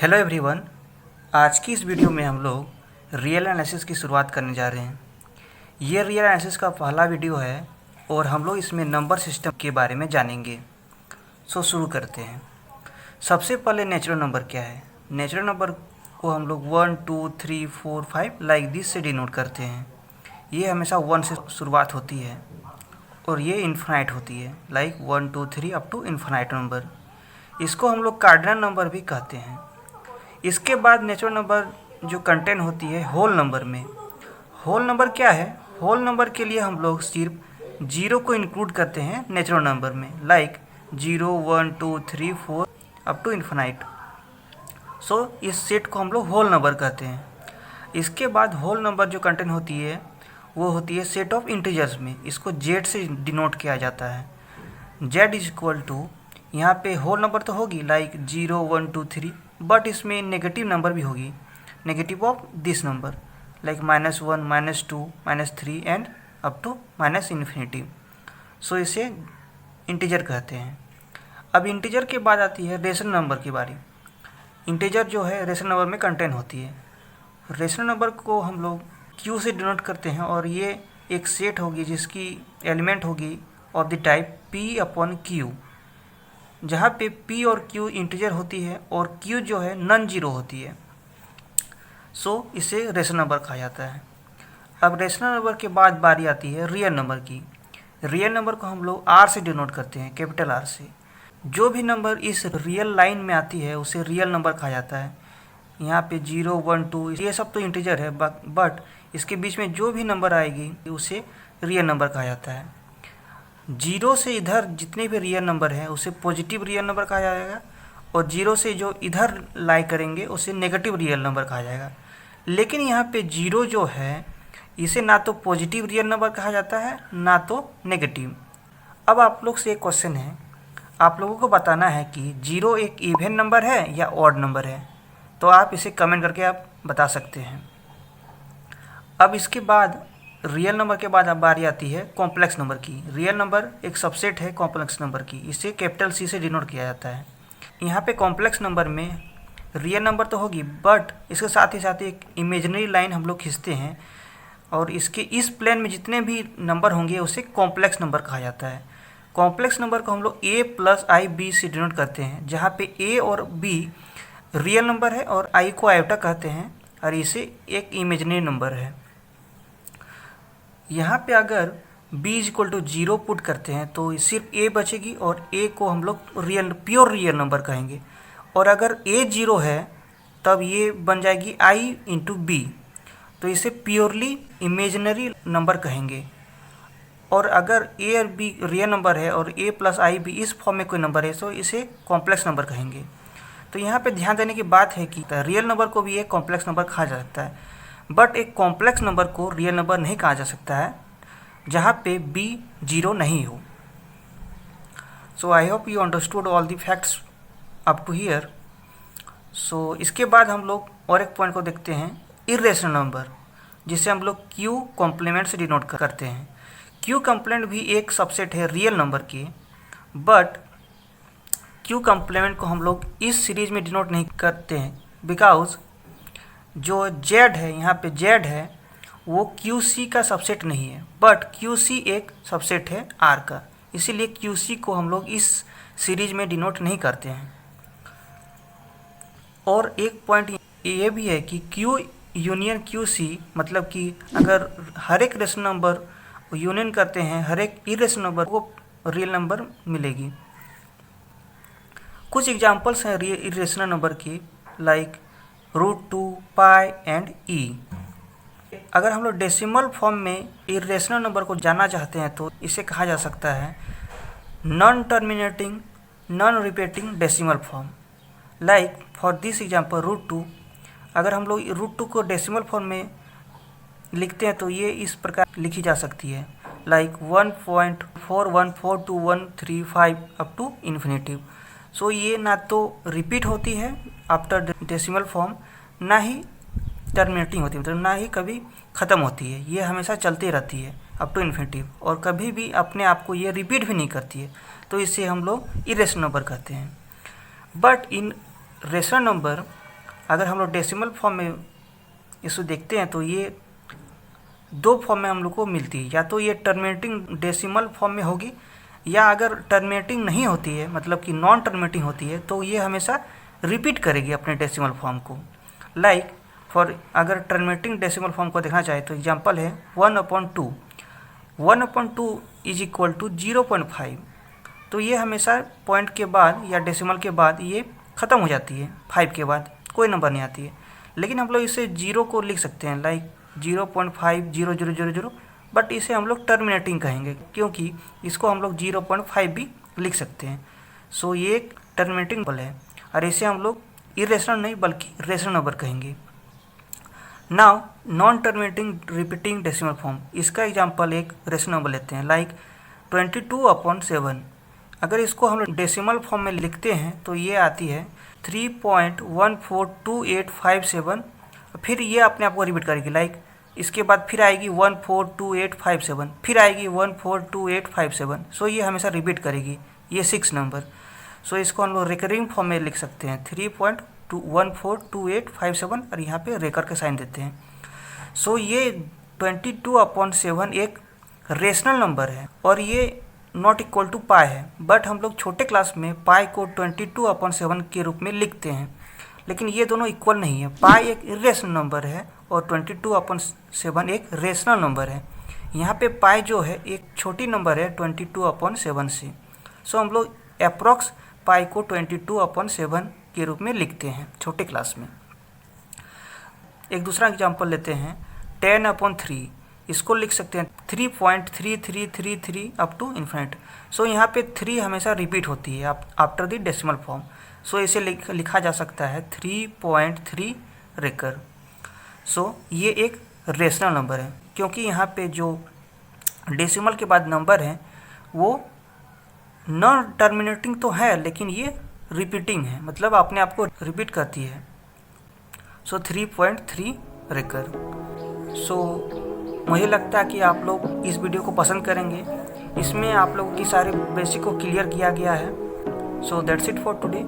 Hello everyone. आज की इस वीडियो में हम लोग रियल एनालिसिस की शुरुआत करने जा रहे हैं। ये रियल एनालिसिस का पहला वीडियो है और हम लोग इसमें नंबर सिस्टम के बारे में जानेंगे। शुरू करते हैं। सबसे पहले नेचुरल नंबर क्या है। नेचुरल नंबर को हम लोग 1 2 3 4 5 लाइक दिस से डिनोट करते हैं। ये हमेशा 1 से शुरुआत होती है और ये इन्फिनाइट होती है, like 1 2 3 up to infinite number. इसको हम लोग कार्डिनल नंबर भी कहते हैं। इसके बाद नेचुरल नंबर जो कंटेन होती है होल नंबर में। होल नंबर क्या है? होल नंबर के लिए हम लोग सिर्फ जीरो को इंक्लूड करते हैं नेचुरल नंबर में, लाइक 0 1 2 3 4 अप टू इन्फिनाइट। इस सेट को हम लोग होल नंबर कहते हैं। इसके बाद होल नंबर जो कंटेन होती है वो होती है सेट ऑफ इंटीजर्स में। इसको जेड से डिनोट किया जाता है। जेड इज इक्वल टू, यहाँ पे होल नंबर तो होगी लाइक 0 1 2 3, बट इसमें नेगेटिव नंबर भी होगी, negative of this number like -1 -2 -3 and up to minus infinity. इसे इंटीजर कहते हैं। अब इंटीजर के बाद आती है रेशनल नंबर की बारी। इंटीजर जो है रेशनल नंबर में कंटेन होती है। रेशनल नंबर को हम लोग क्यू से डिनोट करते हैं और ये एक सेट होगी जिसकी एलिमेंट होगी ऑफ द टाइप P/Q, जहाँ पे P और Q इंटीजर होती है और Q जो है नॉन जीरो होती है। इसे रेशनल नंबर कहा जाता है। अब रेशनल नंबर के बाद बारी आती है रियल नंबर की। रियल नंबर को हम लोग R से डिनोट करते हैं, कैपिटल R से। जो भी नंबर इस रियल लाइन में आती है उसे रियल नंबर कहा जाता है। यहाँ पे 0 1 2 ये सब तो इंटीजर है, बट इसके बीच में जो भी नंबर आएगी उसे रियल नंबर कहा जाता है। जीरो से इधर जितने भी रियल नंबर हैं उसे पॉजिटिव रियल नंबर कहा जाएगा और जीरो से जो इधर लाई करेंगे उसे नेगेटिव रियल नंबर कहा जाएगा। लेकिन यहाँ पे जीरो जो है इसे ना तो पॉजिटिव रियल नंबर कहा जाता है ना तो नेगेटिव। अब आप लोग से एक क्वेश्चन है, आप लोगों को बताना है कि जीरो एक इवन नंबर है या ऑड नंबर है। तो आप इसे कमेंट करके आप बता सकते हैं। अब इसके बाद रियल नंबर के बाद अब बारी आती है कॉम्प्लेक्स नंबर की। रियल नंबर एक सबसेट है कॉम्प्लेक्स नंबर की। इसे कैपिटल C से डिनोट किया जाता है। यहाँ पे कॉम्प्लेक्स नंबर में रियल नंबर तो होगी, बट इसके साथ ही एक इमेजिनरी लाइन हम लोग खींचते हैं और इसके इस प्लेन में जितने भी नंबर होंगे उसे कॉम्प्लेक्स नंबर कहा जाता है। कॉम्प्लेक्स नंबर को हम लोग A + IB से डिनोट करते हैं, जहाँ पे A और B रियल नंबर है और I को आयोटा कहते हैं और इसे एक इमेजिनरी नंबर है। यहाँ पे अगर B = 0 पुट करते हैं तो सिर्फ A बचेगी और A को हम लोग प्योर रियल नंबर कहेंगे। और अगर A 0 है तब ये बन जाएगी I × B, तो इसे प्योरली इमेजिनरी नंबर कहेंगे। और अगर A और B रियल नंबर है और A + IB इस फॉर्म में कोई नंबर है तो इसे कॉम्प्लेक्स नंबर कहेंगे। तो यहाँ पे ध्यान देने की बात है कि रियल नंबर को भी एक कॉम्प्लेक्स नंबर कहा जा सकता है, बट एक कॉम्प्लेक्स नंबर को रियल नंबर नहीं कहा जा सकता है जहाँ पे B 0 नहीं हो। I hope you understood all the facts up to here. इसके बाद हम लोग और एक पॉइंट को देखते हैं, इर्रेशनल नंबर, जिसे हम लोग Q कॉम्प्लीमेंट से डिनोट करते हैं। Q कॉम्प्लीमेंट भी एक सबसेट है रियल नंबर की, बट Q कॉम्प्लीमेंट को हम लोग इस सीरीज में डिनोट नहीं करते हैं बिकॉज जो Z है, यहाँ पे Z है, वो QC का सबसेट नहीं है, बट QC एक सबसेट है R का, इसीलिए QC को हम लोग इस सीरीज में डिनोट नहीं करते हैं। और एक पॉइंट ये भी है कि Q यूनियन QC, मतलब कि अगर हर एक रेशनल नंबर यूनियन करते हैं हर एक इरेशनल नंबर को रियल नंबर मिलेगी। कुछ एग्जांपल्स हैं इरेशनल नंबर की, लाइक √2 पाई एंड E। अगर हम लोग डेसिमल फॉर्म में इरेशनल नंबर को जानना चाहते हैं तो इसे कहा जा सकता है non terminating non repeating decimal form. Like for this example √2, अगर हम लोग √2 को डेसिमल फॉर्म में लिखते हैं तो ये इस प्रकार लिखी जा सकती है, लाइक 1.414213 अप टू इन्फिनिटी। ये ना तो रिपीट होती है आफ्टर डेसिमल फॉर्म, ना ही टर्मिनेटिंग होती है, मतलब ना ही कभी ख़त्म होती है। ये हमेशा चलती रहती है अप टू इन्फिनिटी और कभी भी अपने आप को ये रिपीट भी नहीं करती है, तो इसे हम लोग इरेशनल नंबर कहते हैं। बट इन रेशनल नंबर अगर हम लोग डेसिमल फॉर्म में इसको देखते हैं तो ये दो फॉर्म में हम लोग को मिलती है, या तो ये टर्मिनेटिंग डेसिमल फॉर्म में होगी, या अगर टर्मिनेटिंग नहीं होती है मतलब कि नॉन टर्मिनेटिंग होती है तो ये हमेशा रिपीट करेगी अपने डेसिमल फॉर्म को। लाइक फॉर अगर टर्मिनेटिंग डेसिमल फॉर्म को देखना चाहे तो एग्जांपल है 1/2। 1/2 इज इक्वल टू 0.5। तो ये हमेशा पॉइंट के बाद या डेसिमल के बाद ये ख़त्म हो जाती है, 5 के बाद कोई नंबर नहीं आती है। लेकिन हम लोग इसे 0 को लिख सकते हैं, लाइक 0.50000, बट इसे हम लोग टर्मिनेटिंग कहेंगे क्योंकि इसको हम लोग 0.5 भी लिख सकते हैं। सो ये एक टर्मिनेटिंग नंबर है और इसे हम लोग इरेशनल नहीं बल्कि रेशनल नंबर कहेंगे। Now non terminating repeating decimal form, इसका एग्जांपल एक रेशनल नंबर लेते हैं, लाइक 22/7। अगर इसको हम लोग डेसिमल फॉर्म में लिखते हैं तो ये आती है 3.142857। फिर ये अपने आप को रिपीट करेगी, लाइक इसके बाद फिर आएगी 142857, फिर आएगी 142857। सो ये हमेशा रिपीट करेगी ये 6 नंबर। सो इसको हम लोग रिकरिंग फॉर्म में लिख सकते हैं 3.142857 और यहाँ पे रेकर के साइन देते हैं। सो ये 22/7 एक रेशनल नंबर है और ये नॉट इक्वल टू पाई है, बट हम लोग छोटे क्लास में पाई को 22/7 के रूप में लिखते हैं, लेकिन ये दोनों इक्वल नहीं है। पाई एक इरेशनल नंबर है और 22/7 एक रेशनल नंबर है। यहाँ पे पाई जो है एक छोटी नंबर है 22/7 से। सो हम लोग अप्रॉक्स पाई को 22/7 के रूप में लिखते हैं छोटे क्लास में। एक दूसरा एग्जांपल लेते हैं 10/3। इसको लिख सकते हैं 3.3333 अप टू इन्फिनिट। सो यहाँ पे 3 हमेशा रिपीट होती है आफ्टर द डेसिमल फॉर्म। सो इसे लिखा जा सकता है 3.3 रेकर। सो ये एक रेशनल नंबर है क्योंकि यहाँ पे जो डेसिमल के बाद नंबर है वो नॉन टर्मिनेटिंग तो है लेकिन ये रिपीटिंग है, मतलब अपने आप को रिपीट करती है। सो 3.3 रेकर। सो मुझे लगता है कि आप लोग इस वीडियो को पसंद करेंगे। इसमें आप लोगों की सारे बेसिक को क्लियर किया गया है। So that's it for today.